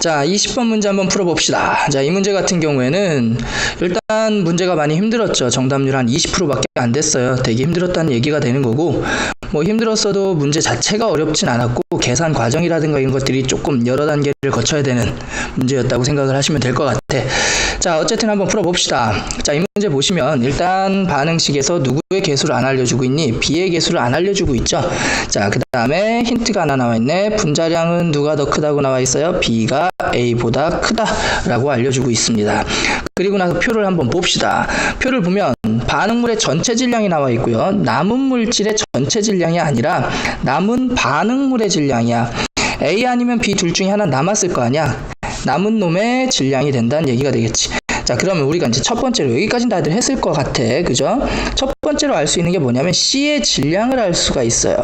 자, 20번 문제 한번 풀어봅시다. 자, 이 문제 같은 경우에는 일단 문제가 많이 힘들었죠. 정답률 한 20%밖에 안 됐어요. 되게 힘들었다는 얘기가 되는 거고, 뭐 힘들었어도 문제 자체가 어렵진 않았고 계산 과정이라든가 이런 것들이 조금 여러 단계를 거쳐야 되는 문제였다고 생각을 하시면 될 것 같아. 자, 어쨌든 한번 풀어봅시다. 자, 이 문제 보시면 일단 반응식에서 누구의 개수를 안 알려주고 있니? B의 개수를 안 알려주고 있죠. 자, 그 다음에 힌트가 하나 나와 있네. 분자량은 누가 더 크다고 나와 있어요? B가 A보다 크다라고 알려주고 있습니다. 그리고 나서 표를 한번 봅시다. 표를 보면 반응물의 전체 질량이 나와 있고요. 남은 물질의 전체 질량이 아니라 남은 반응물의 질량이야. A 아니면 B 둘 중에 하나 남았을 거 아니야. 남은 놈의 질량이 된다는 얘기가 되겠지. 자, 그러면 우리가 이제 첫 번째로 여기까지는 다들 했을 것 같아. 그죠? 첫 번째로 알 수 있는 게 뭐냐면 C의 질량을 알 수가 있어요.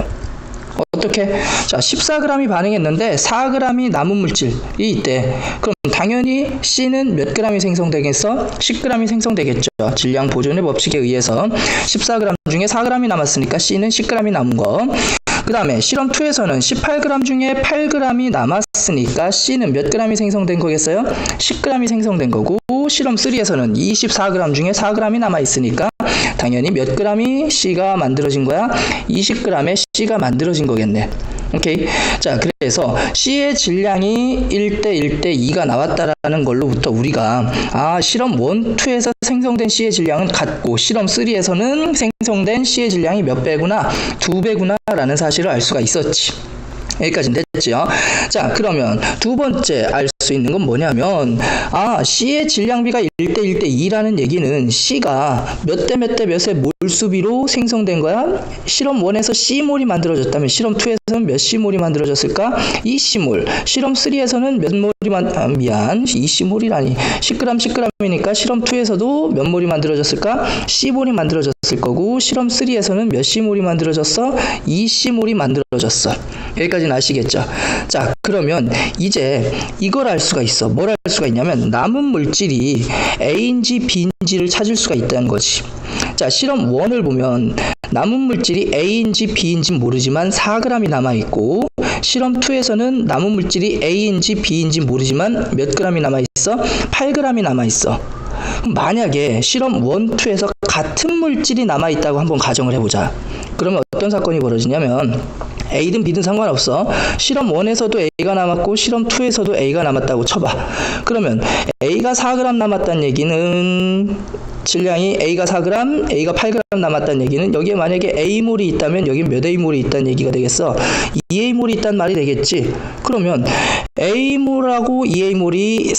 어떻게? 자, 14g이 반응했는데 4g이 남은 물질이 있대. 그럼 당연히 C는 몇 g이 생성되겠어? 10g이 생성되겠죠. 질량 보존의 법칙에 의해서 14g 중에 4g이 남았으니까 C는 10g이 남은 거. 그 다음에 실험 2에서는 18g 중에 8g이 남았으니까 C는 몇 g이 생성된 거겠어요? 10g이 생성된 거고, 실험 3에서는 24g 중에 4g이 남아있으니까 당연히 몇 g이 C가 만들어진 거야? 20g의 C가 만들어진 거겠네. 오케이. 자, 그래서 C의 질량이 1대 1대 2가 나왔다라는 걸로부터 우리가 실험 1, 2에서 생성된 C의 질량은 같고 실험 3에서는 생성된 C의 질량이 몇 배구나? 2배구나 라는 사실을 알 수가 있었지. 여기까지는 됐죠. 자, 그러면 두 번째 알 수 있는 건 뭐냐면 C의 질량비가 1대 1대 2라는 얘기는 C가 몇 대 몇 대 몇의 몰수비로 생성된 거야. 실험 1에서 C몰이 만들어졌다면 실험 2에서는 몇 C몰이 만들어졌을까? 2C몰. 실험 3에서는 몇 몰이 2C몰이라니. 10g 10g이니까 실험 2에서도 몇 몰이 만들어졌을까? C몰이 만들어졌을 거고, 실험 3에서는 몇 C몰이 만들어졌어? 2C몰이 만들어졌어. 여기까지는 아시겠죠? 자, 그러면 이제 이걸 알 수가 있어. 뭘 알 수가 있냐면 남은 물질이 A인지 B인지를 찾을 수가 있다는 거지. 자, 실험 1을 보면 남은 물질이 A인지 B인지 모르지만 4g이 남아있고, 실험 2에서는 남은 물질이 A인지 B인지 모르지만 몇 g이 남아있어? 8g이 남아있어. 만약에 실험 1, 2에서 같은 물질이 남아있다고 한번 가정을 해보자. 그러면 어떤 사건이 벌어지냐면 A든 B든 상관없어. 실험 1에서도 A가 남았고 실험 2에서도 A가 남았다고 쳐봐. 그러면 A가 4g 남았다는 얘기는 질량이 A가 4g, A가 8g 남았다는 얘기는 여기에 만약에 A몰이 있다면 여기 몇 A몰이 있다는 얘기가 되겠어? 2A몰이 있다는 말이 되겠지. 그러면 A몰하고 2A몰이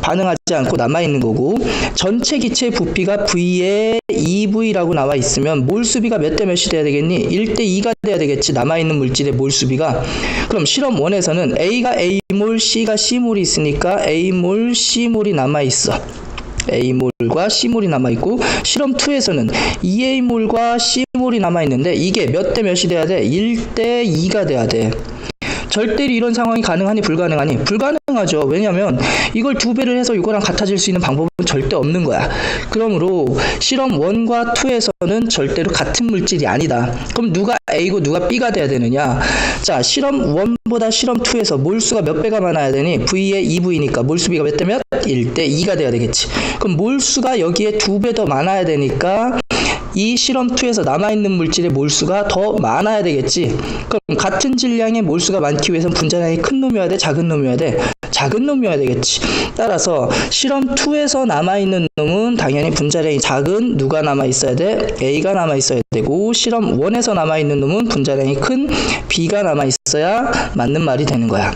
반응하지 않고 남아있는 거고, 전체 기체 부피가 V에 2V라고 나와 있으면 몰수비가 몇 대 몇이 돼야 되겠니? 1대 2가 돼야 되겠지. 남아있는 물질의 몰수비가. 그럼 실험 1에서는 A가 A몰, C가 C몰이 있으니까 A몰, C몰이 남아있어. A몰과 C몰이 남아있고, 실험 2에서는 2A몰과 C몰이 남아있는데 이게 몇 대 몇이 돼야 돼? 1대 2가 돼야 돼. 절대로 이런 상황이 가능하니 불가능하니? 불가능하죠. 왜냐면 이걸 2배를 해서 이거랑 같아질 수 있는 방법은 절대 없는 거야. 그러므로 실험 1과 2에서는 절대로 같은 물질이 아니다. 그럼 누가 A고 누가 B가 돼야 되느냐? 자, 실험 1보다 실험 2에서 몰수가 몇 배가 많아야 되니? V에 2V니까 몰수비가 몇 대 몇? 1대 2가 돼야 되겠지. 그럼 몰수가 여기에 2배 더 많아야 되니까 이 실험 2에서 남아있는 물질의 몰수가 더 많아야 되겠지. 그럼 같은 질량의 몰수가 많기 위해서는 분자량이 큰 놈이어야 돼? 작은 놈이어야 돼? 작은 놈이어야 되겠지. 따라서 실험 2에서 남아있는 놈은 당연히 분자량이 작은 누가 남아있어야 돼? A가 남아있어야 되고, 실험 1에서 남아있는 놈은 분자량이 큰 B가 남아있어야 맞는 말이 되는 거야.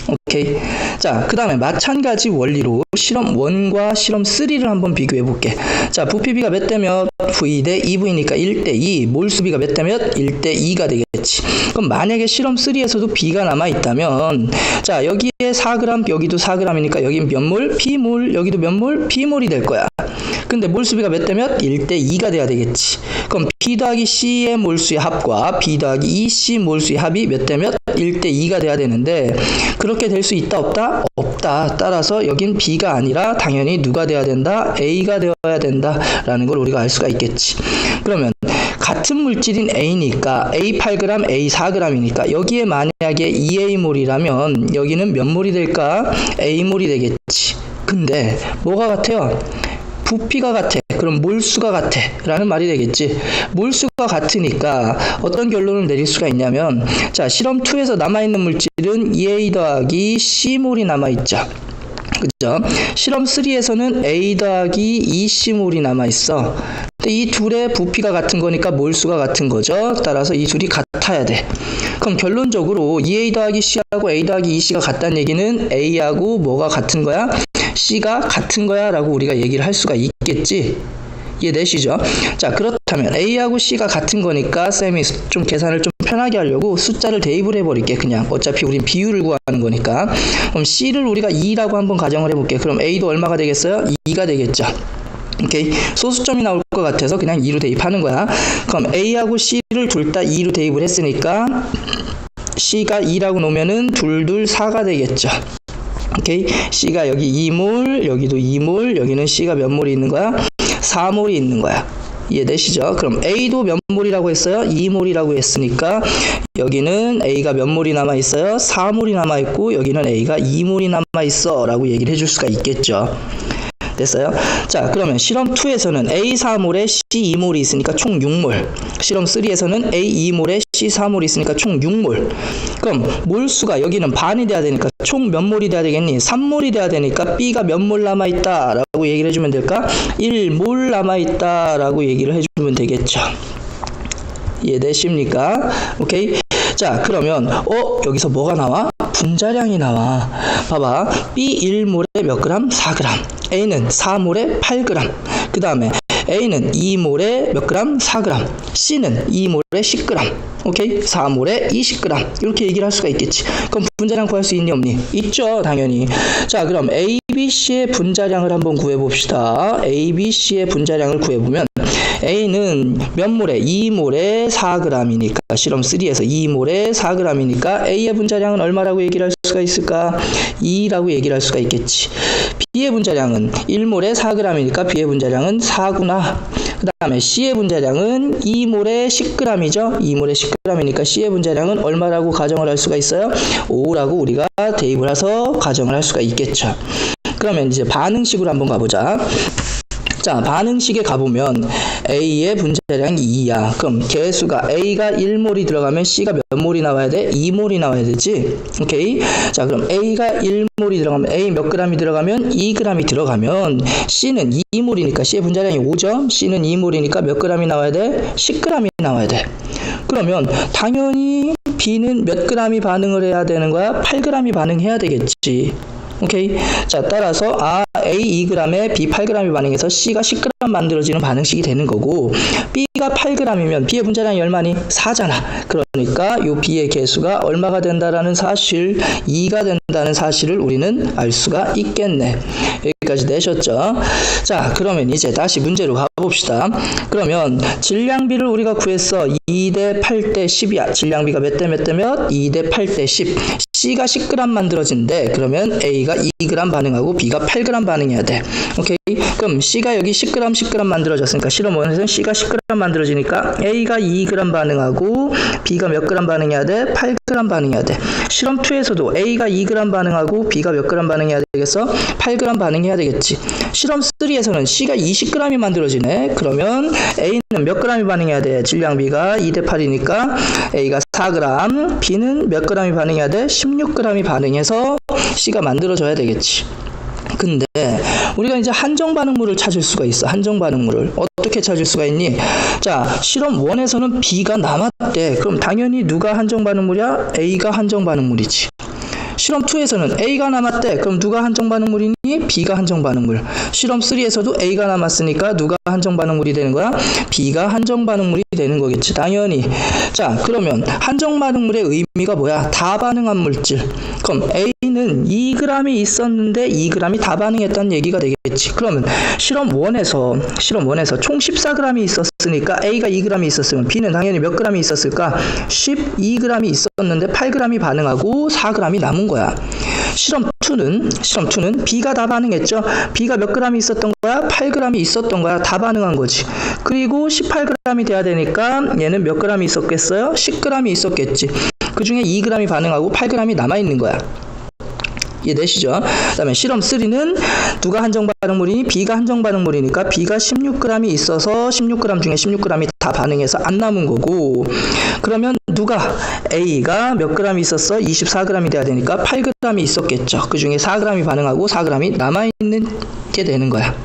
오케이. 자, 그 다음에 마찬가지 원리로 실험 1과 실험 3를 한번 비교해 볼게. 자, 부피비가 몇 대 몇? V 대 2V니까 1대 2. 몰수비가 몇 대 몇? 1대 2가 되겠지. 그럼 만약에 실험 3에서도 B가 남아있다면, 자, 여기에 4g, 여기도 4g이니까 여긴 몇 몰? B몰. 여기도 몇 몰? B몰이 될 거야. 근데 몰수비가 몇 대 몇? 1대 2가 돼야 되겠지. 그럼 B 더하기 C의 몰수의 합과 B 더하기 2C 몰수의 합이 몇 대 몇? 1대 2가 돼야 되는데, 그렇게 될 수 있다 없다? 없다. 따라서 여긴 B가 아니라 당연히 누가 돼야 된다? A가 되어야 된다 라는 걸 우리가 알 수가 있겠지. 그러면 같은 물질인 A니까 A 8g, A 4g이니까 여기에 만약에 2A몰이라면 여기는 몇 몰이 될까? A몰이 되겠지. 근데 뭐가 같아요? 부피가 같아. 그럼 몰수가 같아 라는 말이 되겠지. 몰수가 같으니까 어떤 결론을 내릴 수가 있냐면, 자, 실험 2에서 남아있는 물질은 2A 더하기 C몰이 남아있죠. 그죠? 실험 3에서는 A 더하기 2C몰이 남아있어. 근데 이 둘의 부피가 같은 거니까 몰수가 같은 거죠. 따라서 이 둘이 같아야 돼. 그럼 결론적으로 2A 더하기 C하고 A 더하기 2C가 같다는 얘기는 A하고 뭐가 같은 거야? C가 같은 거야 라고 우리가 얘기를 할 수가 있겠지. 이해되시죠? 자, 그렇다면 A하고 C가 같은 거니까 쌤이 좀 계산을 좀 편하게 하려고 숫자를 대입을 해버릴게. 그냥 어차피 우린 비율을 구하는 거니까. 그럼 C를 우리가 2라고 한번 가정을 해볼게. 그럼 A도 얼마가 되겠어요? 2가 되겠죠. 오케이. 소수점이 나올 것 같아서 그냥 2로 대입하는 거야. 그럼 A하고 C를 둘 다 2로 대입을 했으니까 C가 2라고 놓으면은 2, 2, 4가 되겠죠. 오케이. C가 여기 2몰, 여기도 2몰, 여기는 C가 몇 몰이 있는 거야? 4몰이 있는 거야. 이해되시죠? 그럼 A도 몇 몰이라고 했어요? 2몰이라고 했으니까 여기는 A가 몇 몰이 남아있어요? 4몰이 남아있고 여기는 A가 2몰이 남아있어 라고 얘기를 해줄 수가 있겠죠. 됐어요? 자, 그러면 실험 2에서는 A 4몰에 C 2몰이 있으니까 총 6몰. 실험 3에서는 A 2몰에 C 4몰이 있으니까 총 6몰. 그럼 몰수가 여기는 반이 돼야 되니까 총 몇 몰이 돼야 되겠니? 3몰이 돼야 되니까 B가 몇 몰 남아있다 라고 얘기를 해주면 될까? 1몰 남아있다 라고 얘기를 해주면 되겠죠. 이해되십니까? 오케이. 자, 그러면 여기서 뭐가 나와? 분자량이 나와. 봐봐. B 1몰에 몇 그램? 4g. A는 4몰에 8g. 그 다음에 A는 2몰에 몇 그램? 4g. C는 2몰에 10g. 오케이? 4몰에 20g. 이렇게 얘기를 할 수가 있겠지. 그럼 분자량 구할 수 있니 없니? 있죠, 당연히. 자, 그럼 A, B, C의 분자량을 한번 구해봅시다. A, B, C의 분자량을 구해보면 A는 몇 몰에? 2몰에 4g이니까 실험 3에서 2몰에 4g이니까 A의 분자량은 얼마라고 얘기를 할 수가 있을까? 2라고 얘기를 할 수가 있겠지. B의 분자량은 1몰에 4g이니까 B의 분자량은 4구나. 그 다음에 C의 분자량은 2몰에 10g이죠. 2몰에 10g이니까 C의 분자량은 얼마라고 가정을 할 수가 있어요? 5라고 우리가 대입을 해서 가정을 할 수가 있겠죠. 그러면 이제 반응식으로 한번 가보자. 자, 반응식에 가보면 A의 분자량이 2야. 그럼 개수가 A가 1몰이 들어가면 C가 몇 몰이 나와야 돼? 2몰이 나와야 되지. 오케이. 자, 그럼 A가 1몰이 들어가면 A 몇 g이 들어가면 2g이 들어가면 C는 2몰이니까 C의 분자량이 5죠. C는 2몰이니까 몇 g이 나와야 돼? 10g이 나와야 돼. 그러면 당연히 B는 몇 g이 반응을 해야 되는 거야? 8g이 반응해야 되겠지. 오케이. 자, 따라서 A 2g에 B 8g이 반응해서 C가 10g 만들어지는 반응식이 되는 거고, B가 8g이면 B의 분자량이 얼마니? 4잖아. 그러니까 이 B의 개수가 얼마가 된다라는 사실, 2가 된다는 사실을 우리는 알 수가 있겠네. 여기까지 내셨죠? 자, 그러면 이제 다시 문제로 가봅시다. 그러면 질량비를 우리가 구했어. 2대 8대 10이야. 질량비가 몇 대 몇 대 몇? 2대 8대 10. C가 10g 만들어진대. 그러면 A가 2g 반응하고 B가 8g 반응해야 돼. 오케이? 그럼 C가 여기 10g 만들어졌으니까 실험 1에서는 C가 10g 만들어지니까 A가 2g 반응하고 B가 몇 g 반응해야 돼? 8g 반응해야 돼. 실험 2에서도 A가 2g 반응하고 B가 몇 g 반응해야 되겠어? 8g 반응해야 되겠지. 실험 3에서는 C가 20g이 만들어지네. 그러면 A는 몇 g이 반응해야 돼? 질량비가 2대 8이니까 A가 4g, B는 몇 g이 반응해야 돼? 16g이 반응해서 C가 만들어져야 되겠지. 근데 우리가 이제 한정 반응물을 찾을 수가 있어. 한정 반응물을 어떻게 찾을 수가 있니? 자, 실험 1에서는 B가 남았대. 그럼 당연히 누가 한정 반응물이야? A가 한정 반응물이지. 실험 2에서는 A가 남았대. 그럼 누가 한정 반응물이니? B가 한정 반응물. 실험 3에서도 A가 남았으니까 누가 한정 반응물이 되는 거야? B가 한정 반응물이 되는 거겠지. 당연히. 자, 그러면 한정 반응물의 의미가 뭐야? 다 반응한 물질. 그럼 A는 2g이 있었는데 2g이 다 반응했다는 얘기가 되겠지. 그러면 실험 1에서 총 14g이 있었으니까 A가 2g이 있었으면 B는 당연히 몇 g이 있었을까? 12g이 있었는데 8g이 반응하고 4g이 남은 거야. 실험 2는 B가 다 반응했죠. B가 몇 g이 있었던 거야? 8g이 있었던 거야. 다 반응한 거지. 그리고 18g이 돼야 되니까 얘는 몇 g이 있었겠어요? 10g이 있었겠지. 그 중에 2g이 반응하고 8g이 남아있는 거야. 이해되시죠? 그 다음에 실험 3는 누가 한정 반응물이니? B가 한정 반응물이니까 B가 16g이 있어서 16g 중에 16g이 다 반응해서 안 남은 거고, 그러면 누가 A가 몇 g이 있었어? 24g이 돼야 되니까 8g이 있었겠죠. 그 중에 4g이 반응하고 4g이 남아있는 게 되는 거야.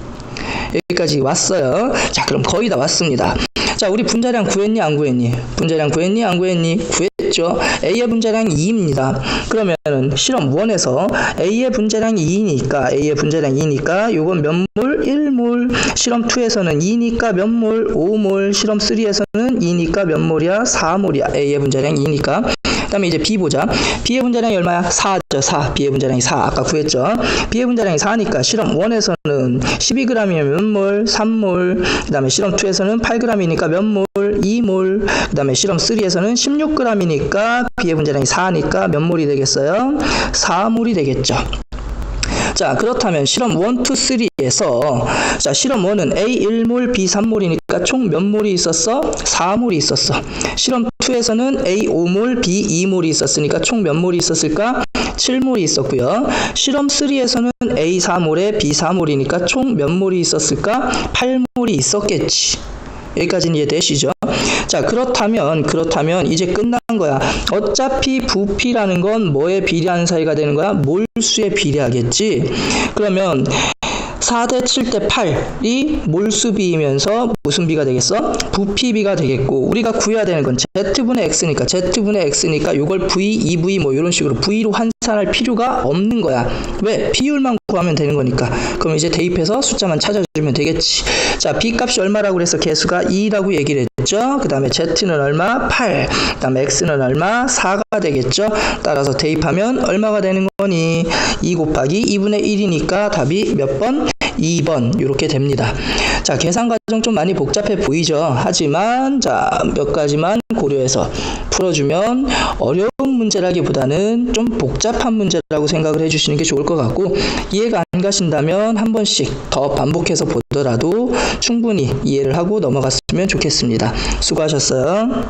여기까지 왔어요. 자, 그럼 거의 다 왔습니다. 자, 우리 분자량 구했니? 안 구했니? 분자량 구했니? 안 구했니? 구했죠. A의 분자량이 2입니다. 그러면 실험 1에서 A의 분자량이 2니까 요건 몇 몰? 1몰. 실험 2에서는 2니까 몇 몰? 5몰. 실험 3에서는 2니까 몇 몰이야? 4몰이야. A의 분자량이 2니까. 그 다음에 이제 B 보자. B의 분자량이 얼마야? 4죠. 4. B의 분자량이 4. 아까 구했죠. B의 분자량이 4니까 실험 1에서는 12g이면 몇 몰? 3몰. 그 다음에 실험 2에서는 8g이니까 몇 몰? 2몰. 그 다음에 실험 3에서는 16g이니까 B의 분자량이 4니까 몇 몰이 되겠어요? 4몰이 되겠죠. 자, 그렇다면 실험 1, 2, 3에서 자, 실험 1은 A 1몰, B 3몰이니까 총 몇 몰이 있었어? 4몰이 있었어. 실험 2에서는 A 5몰, B 2몰이 있었으니까 총 몇 몰이 있었을까? 7몰이 있었고요. 실험 3에서는 A 4몰에 B 4몰이니까 총 몇 몰이 있었을까? 8몰이 있었겠지. 여기까지는 이해되시죠? 자, 그렇다면 이제 끝난 거야. 어차피 부피라는 건 뭐에 비례하는 사이가 되는 거야? 몰수에 비례하겠지. 그러면 4대 7대 8이 몰수비이면서 무슨 비가 되겠어? 부피비가 되겠고, 우리가 구해야 되는 건 Z분의 X니까 요걸 V, 2V 뭐 이런 식으로 V로 환산할 필요가 없는 거야. 왜? 비율만 구하면 되는 거니까. 그럼 이제 대입해서 숫자만 찾아주면 되겠지. 자, B 값이 얼마라고 그래서 개수가 2라고 얘기를 했죠. 그 다음에 Z는 얼마? 8. 그 다음에 X는 얼마? 4가 되겠죠. 따라서 대입하면 얼마가 되는 거니? 2 곱하기 2분의 1이니까 답이 몇 번? 2번 이렇게 됩니다. 자, 계산 과정 좀 많이 복잡해 보이죠. 하지만 자, 몇 가지만 고려해서 풀어주면 어려운 문제라기보다는 좀 복잡한 문제라고 생각을 해주시는 게 좋을 것 같고, 이해가 안 가신다면 한 번씩 더 반복해서 보더라도 충분히 이해를 하고 넘어갔으면 좋겠습니다. 수고하셨어요.